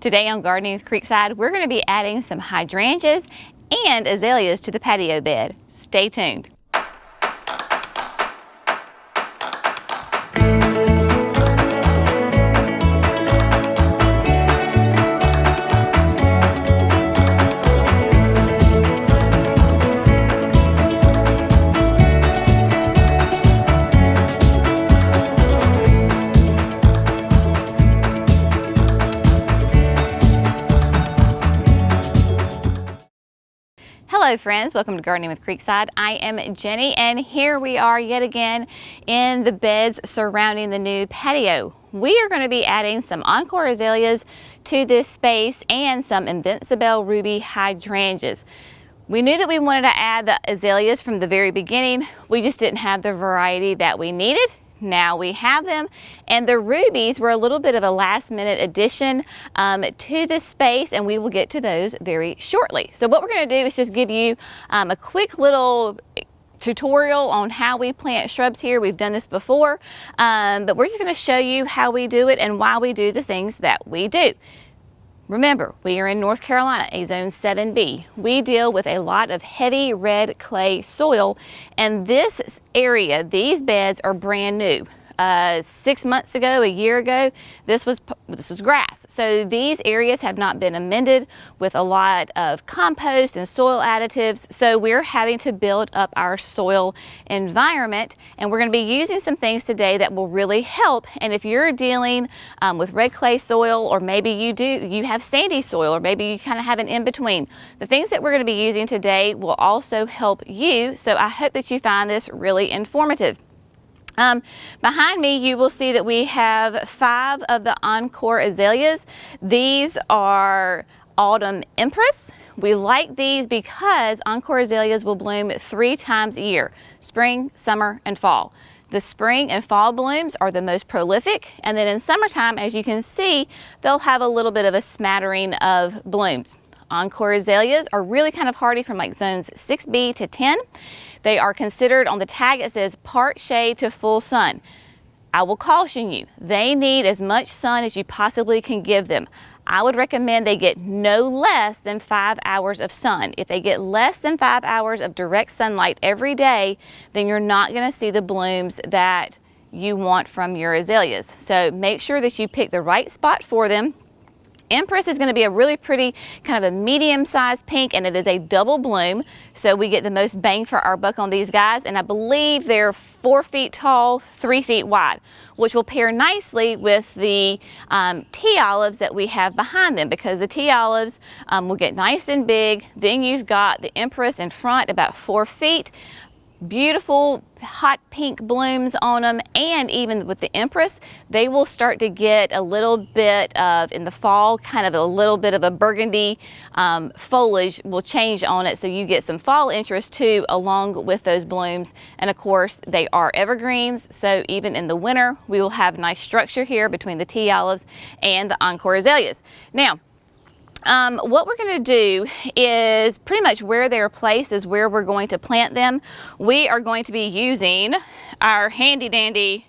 Today on Gardening with Creekside, we're going to be adding some hydrangeas and azaleas to the patio bed. Stay tuned. Hello friends, welcome to Gardening with Creekside. I am Jenny and here we are yet again in the beds surrounding the new patio. We are going to be adding some Encore Azaleas to this space and some Invicibelle Ruby hydrangeas. We knew that we wanted to add the azaleas from the very beginning. We just didn't have the variety that we needed. Now we have them, and the rubies were a little bit of a last minute addition to this space, and we will get to those very shortly. So what we're going to do is just give you a quick little tutorial on how we plant shrubs here. We've done this before, but we're just going to show you how we do it and why we do the things that we do. Remember, we are in North Carolina, a zone 7B. We deal with a lot of heavy red clay soil, and this area, these beds are brand new. 6 months ago, a year ago, this was grass. So these areas have not been amended with a lot of compost and soil additives. So we're having to build up our soil environment, and we're going to be using some things today that will really help. And if you're dealing with red clay soil, or maybe you have sandy soil, or maybe you kind of have an in-between, the things that we're going to be using today will also help you. So I hope that you find this really informative. Behind me, you will see that we have 5 of the Encore Azaleas. These are Autumn Empress. We like these because Encore Azaleas will bloom 3 times a year: spring, summer, and fall. The spring and fall blooms are the most prolific, and then in summertime, as you can see, they'll have a little bit of a smattering of blooms. Encore Azaleas are really kind of hardy from like zones 6B to 10. They are considered, on the tag it says part shade to full sun. I will caution you, they need as much sun as you possibly can give them. I would recommend they get no less than 5 hours of sun. If they get less than 5 hours of direct sunlight every day, then you're not going to see the blooms that you want from your azaleas. So make sure that you pick the right spot for them. Empress is going to be a really pretty kind of a medium-sized pink, and it is a double bloom, so we get the most bang for our buck on these guys. And I believe they're 4 feet tall, 3 feet wide, which will pair nicely with the tea olives that we have behind them, because the tea olives will get nice and big. Then you've got the Empress in front, about 4 feet. Beautiful hot pink blooms on them, and even with the Empress, they will start to get a little bit of, in the fall, kind of a little bit of a burgundy foliage will change on it, so you get some fall interest too along with those blooms. And of course, they are evergreens, so even in the winter we will have nice structure here between the tea olives and the Encore Azaleas. Now, what we're going to do is pretty much where they're placed is where we're going to plant them. We are going to be using our handy dandy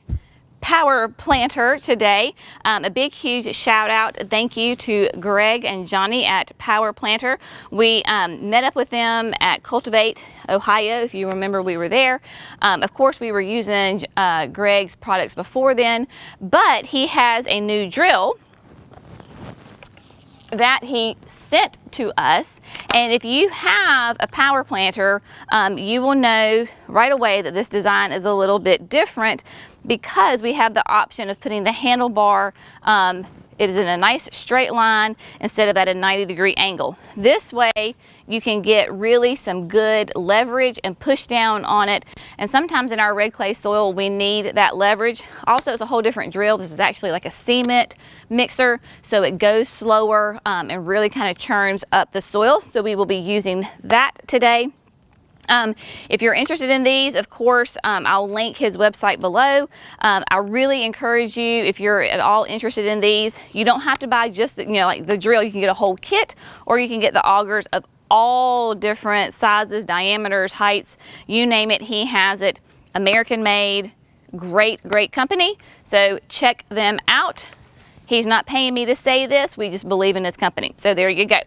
power planter today. A big huge shout out, thank you to Greg and Johnny at Power Planter. We met up with them at Cultivate, Ohio, if you remember we were there. Of course we were using Greg's products before then, but he has a new drill that he sent to us, and if you have a power planter, you will know right away that this design is a little bit different, because we have the option of putting the handlebar, it is in a nice straight line instead of at a 90-degree angle. This way you can get really some good leverage and push down on it, and sometimes in our red clay soil we need that leverage. Also, it's a whole different drill. This is actually like a cement mixer, so it goes slower and really kind of churns up the soil, so we will be using that today. If you're interested in these, of course, I'll link his website below. I really encourage you, if you're at all interested in these, you don't have to buy just the, like the drill. You can get a whole kit, or you can get the augers of all different sizes, diameters, heights, you name it, he has it. American made, great company, so check them out. He's not paying me to say this. We just believe in his company. So there you go.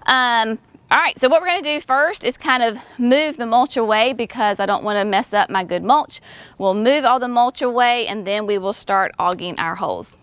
All right, so what we're gonna do first is kind of move the mulch away because I don't wanna mess up my good mulch. We'll move all the mulch away and then we will start auging our holes.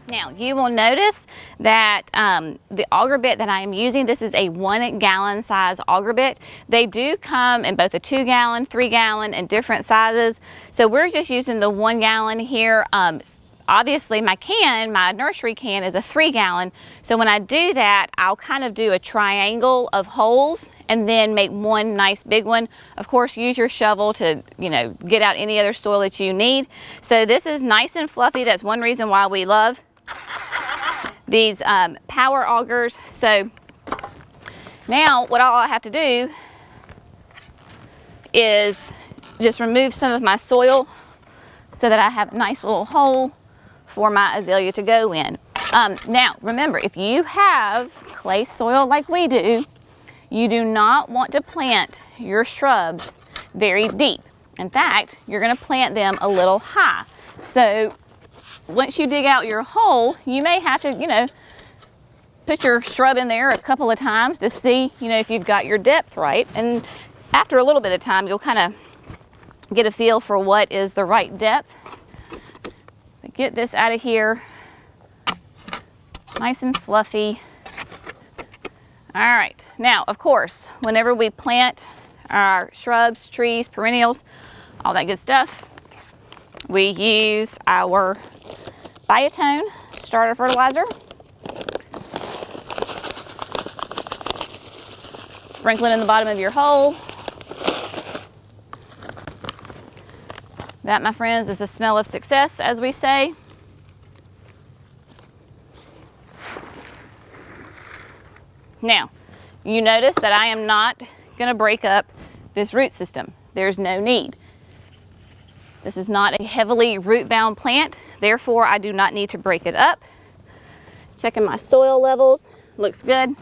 Now you will notice that the auger bit that I am using, this is a 1 gallon size auger bit. They do come in both a 2 gallon, 3 gallon, and different sizes. So we're just using the 1 gallon here. Obviously my nursery can is a 3 gallon. So when I do that, I'll kind of do a triangle of holes and then make one nice big one. Of course, use your shovel to, get out any other soil that you need. So this is nice and fluffy. That's one reason why we love these power augers. So now what all I have to do is just remove some of my soil so that I have a nice little hole for my azalea to go in. Now remember, if you have clay soil like we do, you do not want to plant your shrubs very deep. In fact, you're going to plant them a little high. So once you dig out your hole, you may have to, put your shrub in there a couple of times to see, if you've got your depth right. And after a little bit of time, you'll kind of get a feel for what is the right depth. But get this out of here, nice and fluffy. All right, now, of course, whenever we plant our shrubs, trees, perennials, all that good stuff, we use our Biotone starter fertilizer. Sprinkle it in the bottom of your hole. That, my friends, is the smell of success, as we say. Now, you notice that I am not going to break up this root system. There's no need. This is not a heavily root-bound plant, therefore I do not need to break it up. Checking my soil levels, looks good.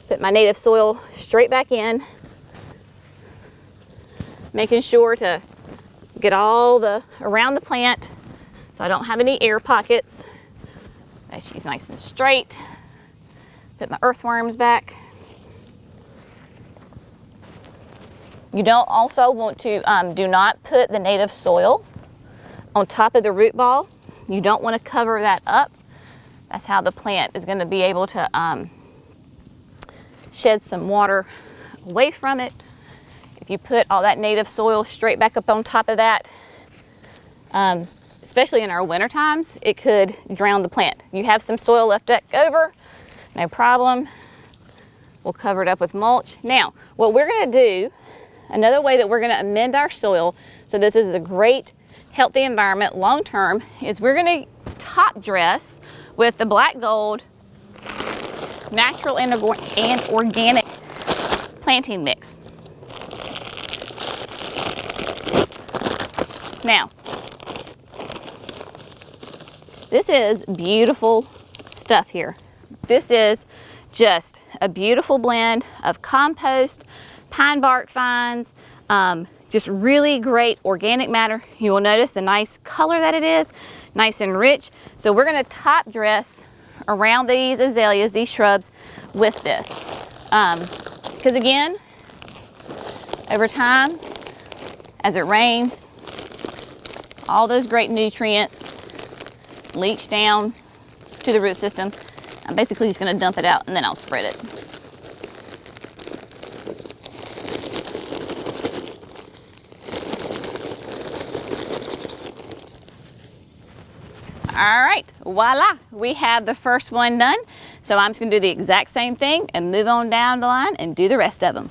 Put my native soil straight back in, making sure to get all around the plant so I don't have any air pockets. That she's nice and straight. Put my earthworms back. You don't also want to, do not put the native soil on top of the root ball. You don't want to cover that up. That's how the plant is going to be able to shed some water away from it. If you put all that native soil straight back up on top of that, especially in our winter times, it could drown the plant. You have some soil left over, no problem. We'll cover it up with mulch. Now, what we're going to do, another way that we're going to amend our soil, so this is a great healthy environment long term, is we're going to top dress with the black gold natural and organic planting mix. Now, this is beautiful stuff here. This is just a beautiful blend of compost, pine bark fines, just really great organic matter. You will notice the nice color that it is, nice and rich. So we're gonna top dress around these azaleas, these shrubs, with this. Because again, over time, as it rains, all those great nutrients leach down to the root system. I'm basically just gonna dump it out and then I'll spread it. All right, voila, we have the first one done. So I'm just gonna do the exact same thing and move on down the line and do the rest of them.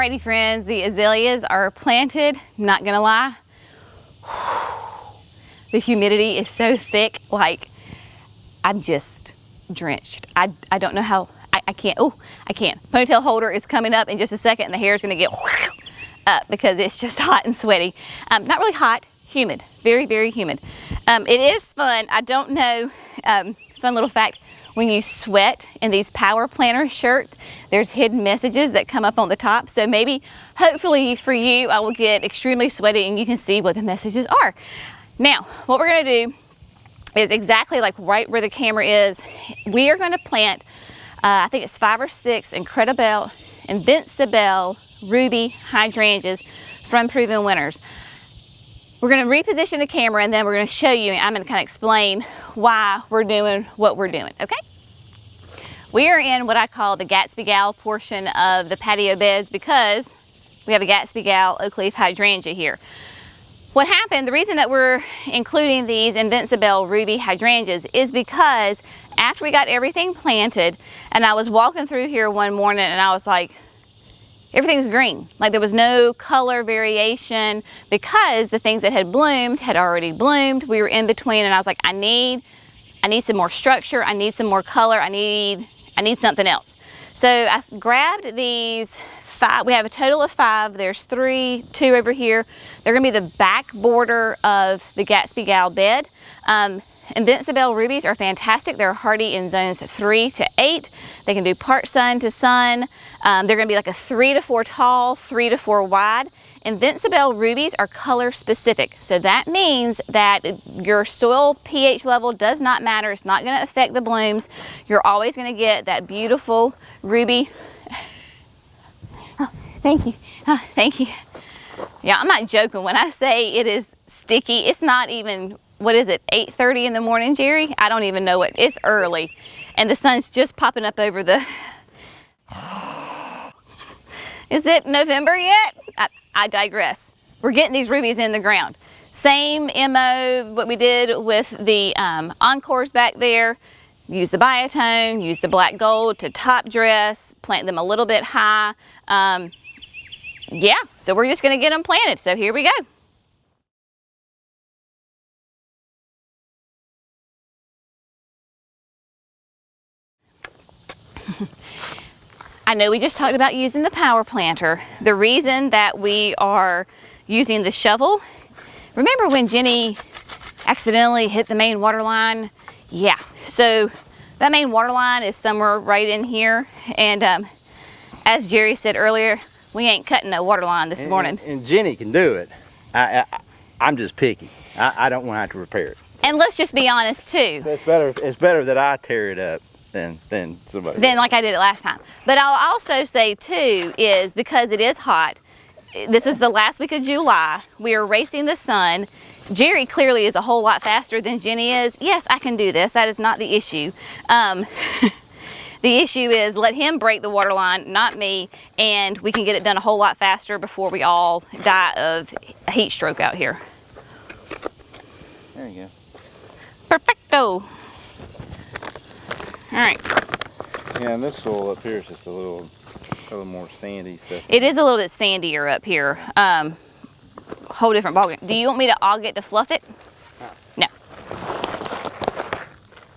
Alrighty friends, the azaleas are planted. Not gonna lie, the humidity is so thick, like I'm just drenched. I don't know how, I can't, oh, I can't. Ponytail holder is coming up in just a second and the hair is gonna get up because it's just hot and sweaty. Not really hot, humid, very, very humid. It is fun, I don't know, fun little fact, when you sweat in these power planter shirts, there's hidden messages that come up on the top. So maybe, hopefully for you, I will get extremely sweaty and you can see what the messages are. Now, what we're gonna do is exactly like right where the camera is. We are gonna plant, I think it's 5 or 6 Invicibelle Ruby hydrangeas from Proven Winners. We're gonna reposition the camera and then we're gonna show you, and I'm gonna kind of explain why we're doing what we're doing, okay? We are in what I call the Gatsby Gal portion of the patio beds because we have a Gatsby Gal oak leaf hydrangea here. What happened, the reason that we're including these Invicibelle Ruby hydrangeas is because after we got everything planted, and I was walking through here one morning and I was like, everything's green. Like there was no color variation because the things that had bloomed had already bloomed. We were in between and I was like, I need some more structure. I need some more color. I need something else. So I grabbed these 5. We have a total of 5. There's 2 over here. They're gonna be the back border of the Gatsby Gal bed. Invicibelle Rubies are fantastic. They're hardy in zones 3 to 8. They can do part sun to sun. They're gonna be like a 3 to 4 tall, 3 to 4 wide. Invicibelle Rubies are color specific. So that means that your soil pH level does not matter. It's not gonna affect the blooms. You're always gonna get that beautiful ruby. Oh, thank you, oh, thank you. Yeah, I'm not joking when I say it is sticky. It's not even, what is it, 8:30 in the morning, Jerry? I don't even know what, it's early. And the sun's just popping up over the, is it November yet? I digress. We're getting these rubies in the ground. Same MO, what we did with the Encores back there. Use the biotone, use the black gold to top dress, plant them a little bit high. Yeah, so we're just gonna get them planted. So here we go. I know we just talked about using the power planter. The reason that we are using the shovel, remember when Jenny accidentally hit the main water line? Yeah, so that main water line is somewhere right in here. And as Jerry said earlier, we ain't cutting no water line this morning. And Jenny can do it. I'm just picky. I don't want to have to repair it. So. And let's just be honest too. So it's better that I tear it up than somebody. Than like I did it last time. But I'll also say too is because it is hot, this is the last week of July, we are racing the sun. Jerry clearly is a whole lot faster than Jenny is. Yes, I can do this. That is not the issue. The issue is let him break the water line, not me, and we can get it done a whole lot faster before we all die of a heat stroke out here. There you go. Perfecto. All right. Yeah, and this soil up here is just a little more sandy stuff. It is a little bit sandier up here. Whole different ballgame. Do you want me to aug it to fluff it? No.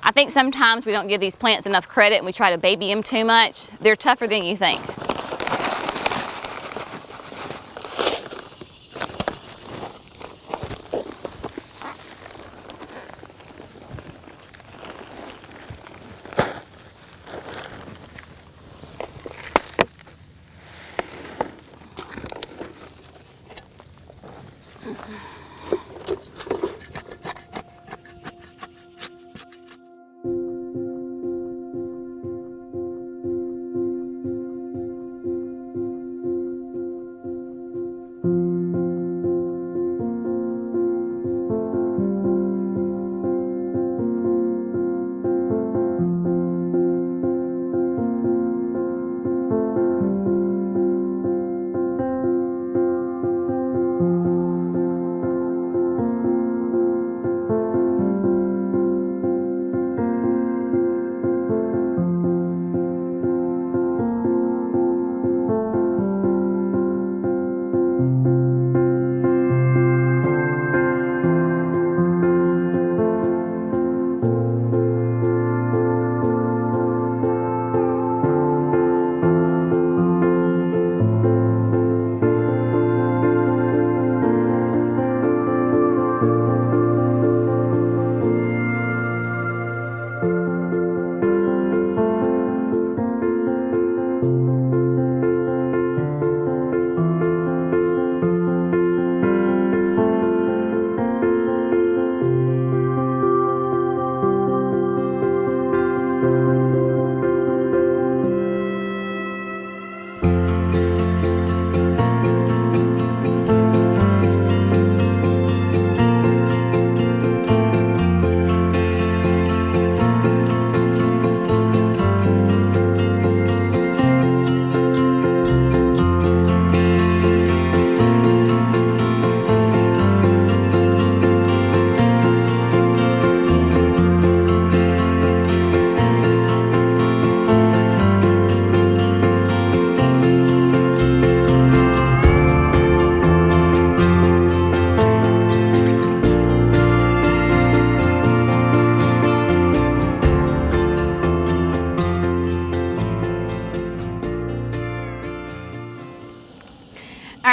I think sometimes we don't give these plants enough credit and we try to baby them too much. They're tougher than you think.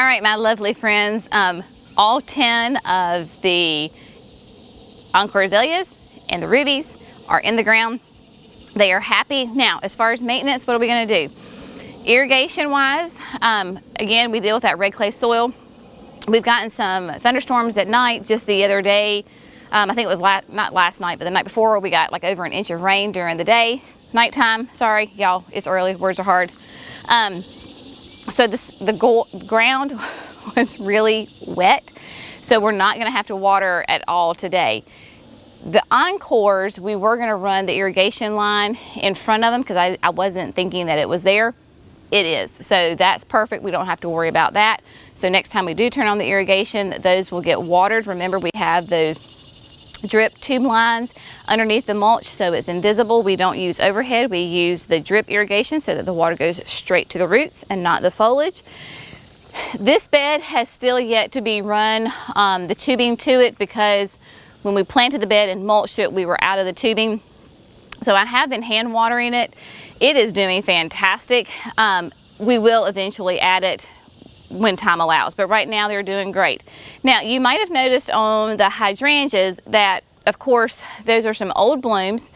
All right, my lovely friends, all 10 of the Encore Azaleas and the rubies are in the ground. They are happy. Now, as far as maintenance, what are we going to do? Irrigation wise, again, we deal with that red clay soil. We've gotten some thunderstorms at night just the other day. I think it was not last night, but the night before, we got like over an inch of rain during the day. Nighttime, sorry, y'all, it's early, words are hard. So the ground was really wet, so we're not going to have to water at all today. The Encores, we were going to run the irrigation line in front of them because I wasn't thinking that it was there. It is, so that's perfect. We don't have to worry about that. So next time we do turn on the irrigation, those will get watered. Remember, we have those drip tube lines underneath the mulch, so it's invisible. We don't use overhead, we use the drip irrigation so that the water goes straight to the roots and not the foliage. This bed has still yet to be run the tubing to it, because when we planted the bed and mulched it, we were out of the tubing. So I have been hand watering it. It is doing fantastic. We will eventually add it when time allows, but right now they're doing great. Now, you might have noticed on the hydrangeas that, of course, those are some old blooms.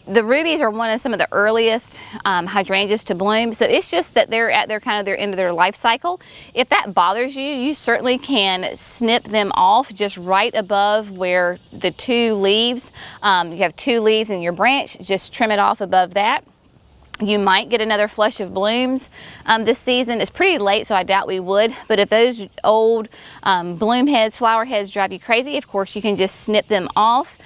The rubies are some of the earliest hydrangeas to bloom, so it's just that they're at their end of their life cycle. If that bothers you, you certainly can snip them off just right above where the two leaves. You have two leaves in your branch, just trim it off above that. You might get another flush of blooms this season. It's pretty late, so I doubt we would. But if those old bloom heads, flower heads drive you crazy, of course, you can just snip them off.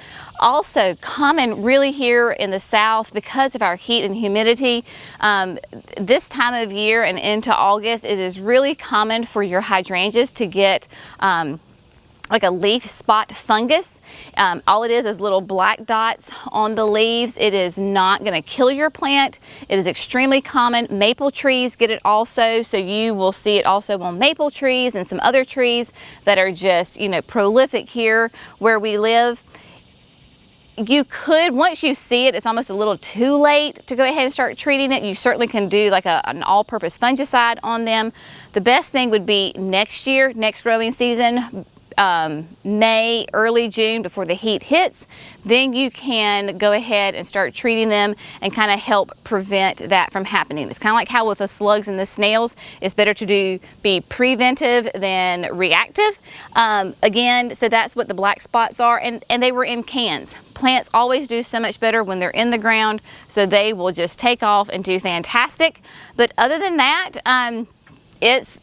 Also common really here in the South, because of our heat and humidity, this time of year and into August, it is really common for your hydrangeas to get like a leaf spot fungus. All it is little black dots on the leaves. It is not going to kill your plant. It is extremely common. Maple trees get it also, so you will see it also on maple trees and some other trees that are just, you know, prolific here where we live. You could, once you see it, it's almost a little too late to go ahead and start treating it. You certainly can do like an all-purpose fungicide on them. The best thing would be next year, next growing season, May, early June, before the heat hits. Then you can go ahead and start treating them and kind of help prevent that from happening. It's kind of like how with the slugs and the snails, it's better to be preventive than reactive. Again, so that's what the black spots are, and they were in cans. Plants always do so much better when they're in the ground, so they will just take off and do fantastic. But other than that, it's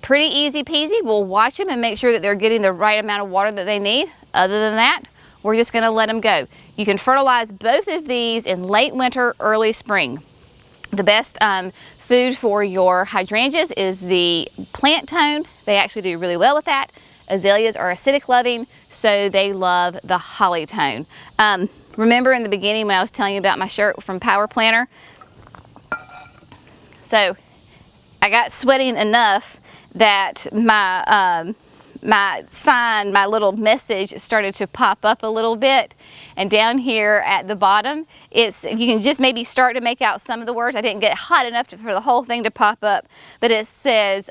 pretty easy peasy. We'll watch them and make sure that they're getting the right amount of water that they need. Other than that, we're just going to let them go. You can fertilize both of these in late winter, early spring. The best food for your hydrangeas is the plant tone. They actually do really well with that. Azaleas are acidic loving, so they love the holly tone. Remember in the beginning when I was telling you about my shirt from Power Planner? So I got sweating enough that my sign, my little message started to pop up a little bit. And down here at the bottom, you can just maybe start to make out some of the words. I didn't get hot enough for the whole thing to pop up, but it says,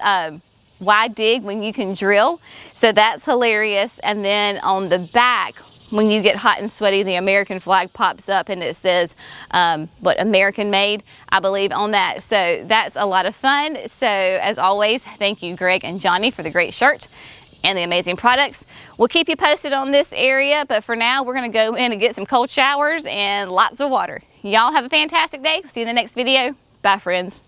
why dig when you can drill? So that's hilarious. And then on the back, when you get hot and sweaty, the American flag pops up and it says, what, American made, I believe, on that. So that's a lot of fun. So as always, thank you, Greg and Johnny, for the great shirt and the amazing products. We'll keep you posted on this area, but for now, we're gonna go in and get some cold showers and lots of water. Y'all have a fantastic day. See you in the next video. Bye, friends.